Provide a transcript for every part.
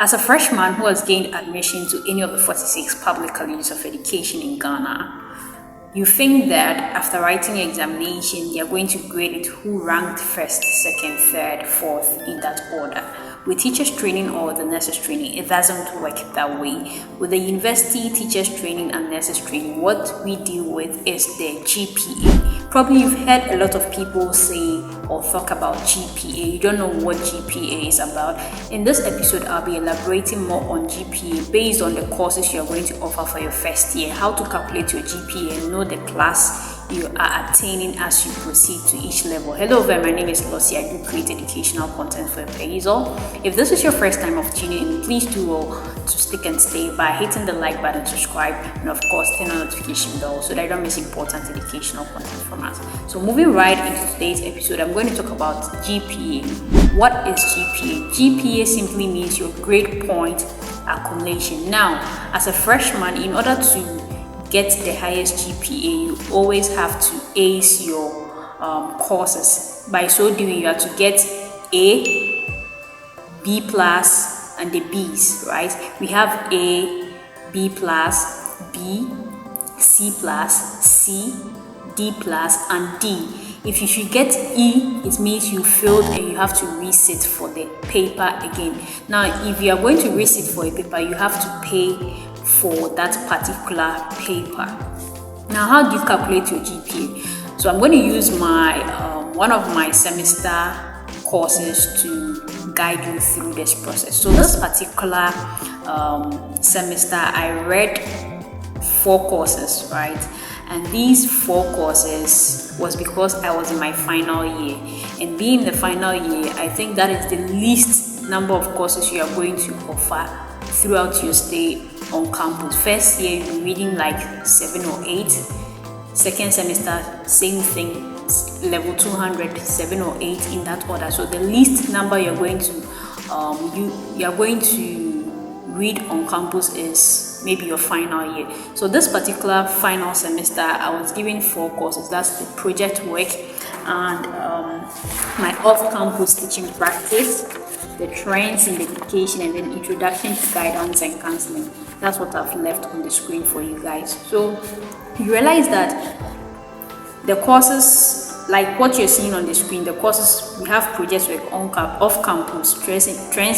As a freshman who has gained admission to any of the 46 public colleges of education in Ghana, you think that after writing your examination, you're going to grade it who ranked first, second, third, fourth in that order. With teachers training or the nurses training, it doesn't work that way. With the university teachers training and nurses training, what we deal with is the GPA. Probably you've heard a lot of people say or talk about GPA. You don't know what GPA is about. In this episode, I'll be elaborating more on GPA based on the courses you're going to offer for your first year, how to calculate your GPA and know the class you are attaining as you proceed to each level. Hello there, my name is Lorty. I do create educational content for appraisal. If this is your first time of tuning in, please do well to stick and stay by hitting the like button, subscribe, and of course turn on the notification bell so that you don't miss important educational content from us. So moving right into today's episode, I'm going to talk about GPA. What is GPA? GPA simply means your grade point accumulation. Now, as a freshman, in order to get the highest GPA, you always have to ace your courses. By so doing, you have to get A, B plus, and the B's, right? We have A, B plus, B, C plus, C, D plus, and D. If you should get E, it means you failed and you have to resit for the paper again. Now, if you are going to resit for a paper, you have to pay for that particular paper. Now, how do you calculate your GPA? So I'm going to use my one of my semester courses to guide you through this process. So this particular semester, I read 4 courses, right? And these 4 courses was because I was in my final year. And being in the final year, I think that is the least number of courses you are going to offer throughout your stay on campus. First year, you're reading like 7 or 8. Second semester, same thing, level 200, 7 or 8 in that order. So the least number you're going to you're going to read on campus is maybe your final year. So this particular final semester, I was given 4 courses. That's the project work and my off-campus teaching practice, the trends in education, and then introduction to guidance and counseling. That's what I've left on the screen for you guys. So you realize that the courses, like what you're seeing on the screen, the courses, we have project work off campus, trends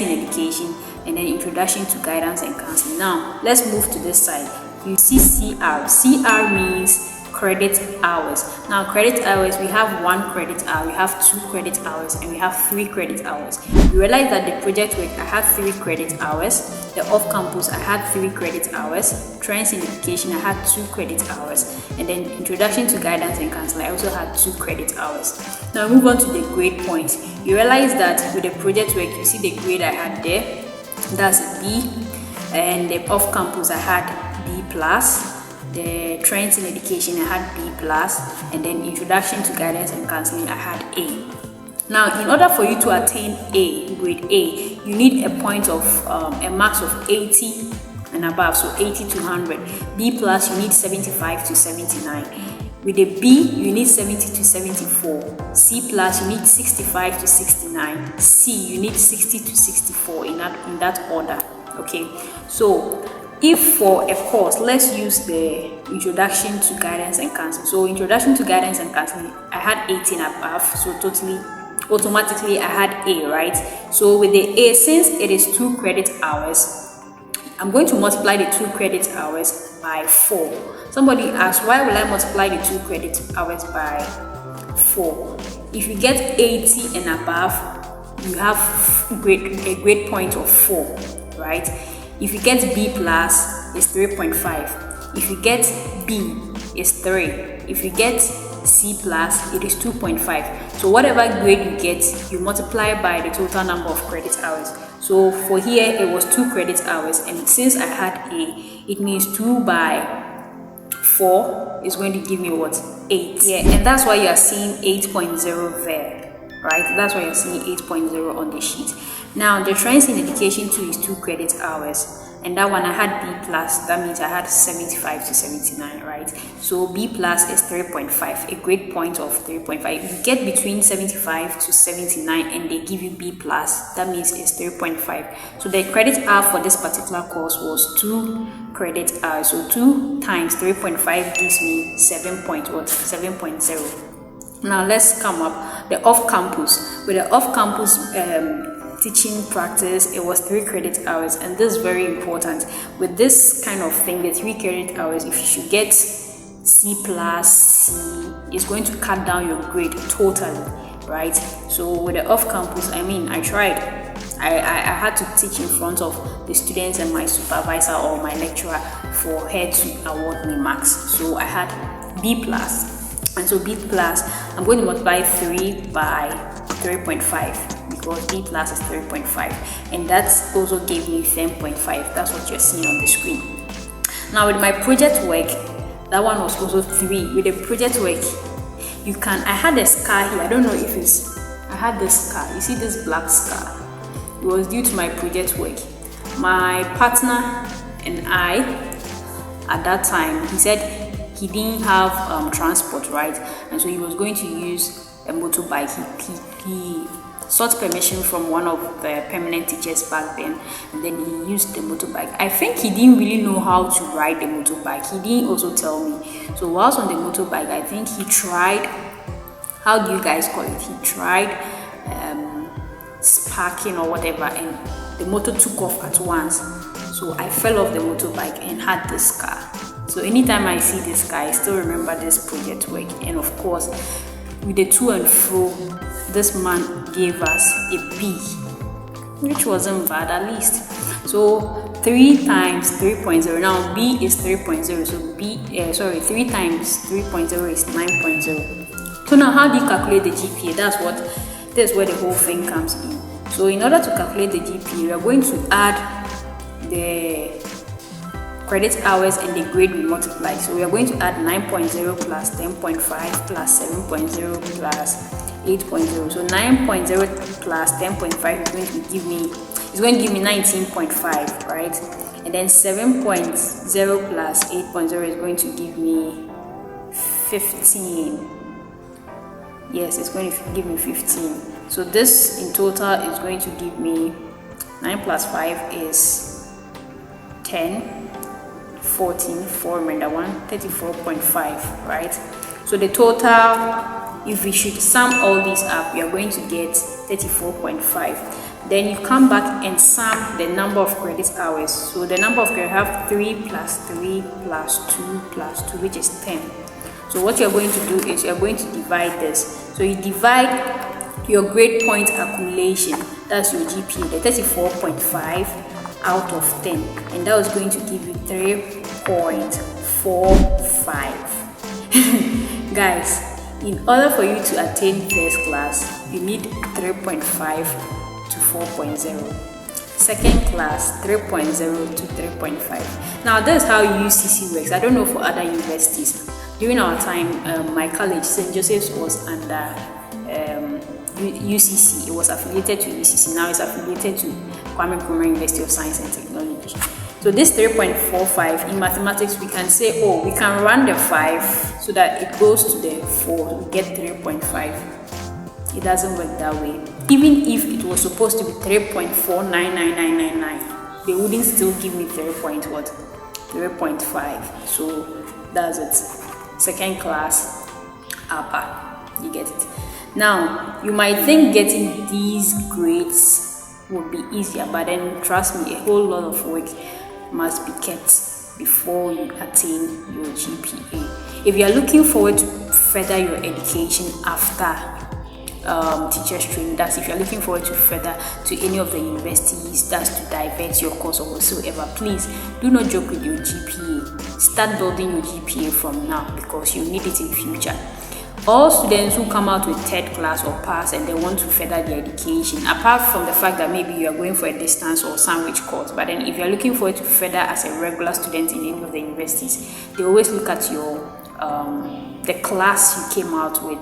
in education, and then introduction to guidance and counseling. Now let's move to this side. You see CR. CR means credit hours. Now credit hours, we have 1 credit hour, we have 2 credit hours, and we have 3 credit hours. You realize that the project work, I had 3 credit hours. The off-campus, I had 3 credit hours. Trends in education, I had 2 credit hours. And then introduction to guidance and counseling, I also had 2 credit hours. Now move on to the grade points. You realize that with the project work, you see the grade I had there, that's a B. And the off-campus, I had B plus. The trends in education, I had B plus, and then introduction to guidance and counseling, I had A. Now, in order for you to attain A, grade A, you need a point of a marks of 80 and above, so 80 to 100. B plus, you need 75 to 79. With a B, you need 70 to 74. C plus, you need 65 to 69. C, you need 60 to 64 in that order. Okay, so if for a course, let's use the introduction to guidance and counseling. So introduction to guidance and counseling, I had 18 above, so automatically I had A, right? So with the A, since it is 2 credit hours, I'm going to multiply the 2 credit hours by 4. Somebody asked, why will I multiply the 2 credit hours by 4? If you get 80 and above, you have a grade point of 4, right? If you get B plus, it's 3.5. If you get B, it's 3. If you get C plus, it is 2.5. So whatever grade you get, you multiply by the total number of credit hours. So for here, it was 2 credit hours, and since I had A, it means 2 by 4 is going to give me what? 8. Yeah, and that's why you are seeing 8.0 there, right? That's why you're seeing 8.0 on the sheet. Now, the trends in education 2 is 2 credit hours, and that one I had B plus. That means I had 75 to 79, right? So B plus is 3.5, a grade point of 3.5. If you get between 75 to 79 and they give you B plus, that means it's 3.5. So the credit hour for this particular course was 2 credit hours. So 2 times 3.5 gives me 7.0. Now let's come up the off-campus. With the off-campus teaching practice, it was 3 credit hours, and this is very important. With this kind of thing, the 3 credit hours, if you should get C plus, C is going to cut down your grade totally, right? So with the off-campus, I mean, I tried. I had to teach in front of the students and my supervisor or my lecturer for her to award me marks. So I had B plus. And so B plus, I'm going to multiply 3 by 3.5 because B plus is 3.5. And that also gave me 10.5. That's what you're seeing on the screen. Now with my project work, that one was also 3. With the project work, I had a scar here. I don't know if I had this scar. You see this black scar? It was due to my project work. My partner and I, at that time, he said, he didn't have transport, right? And so he was going to use a motorbike. He sought permission from one of the permanent teachers back then, and then he used the motorbike. I think he didn't really know how to ride the motorbike. He didn't also tell me. So whilst on the motorbike, I think he tried, how do you guys call it? He tried sparking or whatever, and the motor took off at once. So I fell off the motorbike and had this scar. So anytime I see this guy, I still remember this project work. And of course, with the to and fro, this man gave us a B, which wasn't bad at least. So 3 times 3.0. Now B is 3.0. So 3 times 3.0 is 9.0. So now how do you calculate the GPA? That's where the whole thing comes in. So in order to calculate the GPA, we are going to add the credit hours and the grade will multiply. So we are going to add 9.0 plus 10.5 plus 7.0 plus 8.0. So 9.0 plus 10.5 is going to give me 19.5, right? And then 7.0 plus 8.0 is going to give me 15. Yes, it's going to give me 15. So this in total is going to give me 9 plus 5 is 10. 14, 4 remainder 1, 34.5, right? So the total, if we should sum all these up, we are going to get 34.5. Then you come back and sum the number of credit hours. So the number of credit, have 3 plus 3 plus 2 plus 2, which is 10. So what you're going to do is you're going to divide this. So you divide your grade point accumulation, that's your GPA, the 34.5 out of 10, and that was going to give you 3.45. Guys, in order for you to attain first class, you need 3.5 to 4.0. Second class, 3.0 to 3.5. Now that's how UCC works. I don't know for other universities. During our time, my college, St. Joseph's, was under UCC. It was affiliated to UCC. Now it's affiliated to Kwame Nkrumah University of Science and Technology. So this 3.45 in mathematics, we can say, we can run the 5 so that it goes to the 4. We get 3.5. It doesn't work that way. Even if it was supposed to be 3.499999, they wouldn't still give me 3.5. So that's it. Second class upper. You get it. Now, you might think getting these grades would be easier, but then trust me, a whole lot of work must be kept before you attain your GPA. If you are looking forward to further your education after teachers training, that's if you are looking forward to further to any of the universities, that's to divert your course or whatsoever, please do not joke with your GPA. Start building your GPA from now because you need it in future. All students who come out with third class or pass and they want to further their education, apart from the fact that maybe you are going for a distance or sandwich course, but then if you are looking forward to further as a regular student in any of the universities, they always look at your the class you came out with.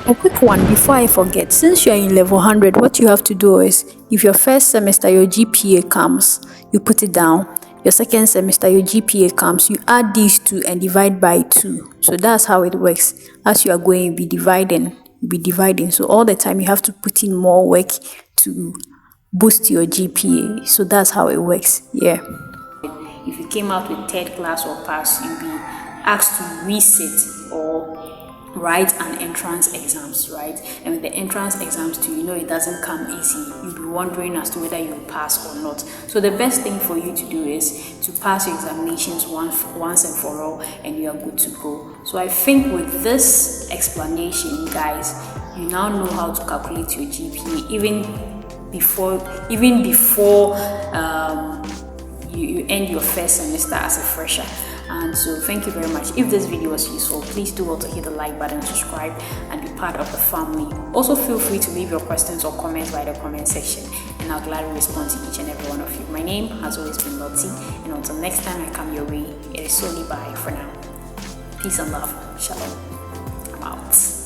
A quick one before I forget, since you're in level 100, what you have to do is, if your first semester your GPA comes, you put it down, your second semester, your GPA comes, you add these two and divide by 2. So that's how it works. As you are going, you'll be dividing. So all the time you have to put in more work to boost your GPA. So that's how it works. Yeah. If you came out with third class or pass, you'll be asked to resit or write an entrance exams, right? And with the entrance exams too, it doesn't come easy. You'll be wondering as to whether you'll pass or not. So the best thing for you to do is to pass your examinations once and for all, and you are good to go. So I think with this explanation, guys, you now know how to calculate your GPA even before you end your first semester as a fresher. And so thank you very much. If this video was useful, please do also hit the like button, subscribe, and be part of the family. Also feel free to leave your questions or comments by the comment section, and I'll gladly respond to each and every one of you. My name has always been Lorty, and until next time I come your way, it is solely bye for now. Peace and love. Shalom. I'm out.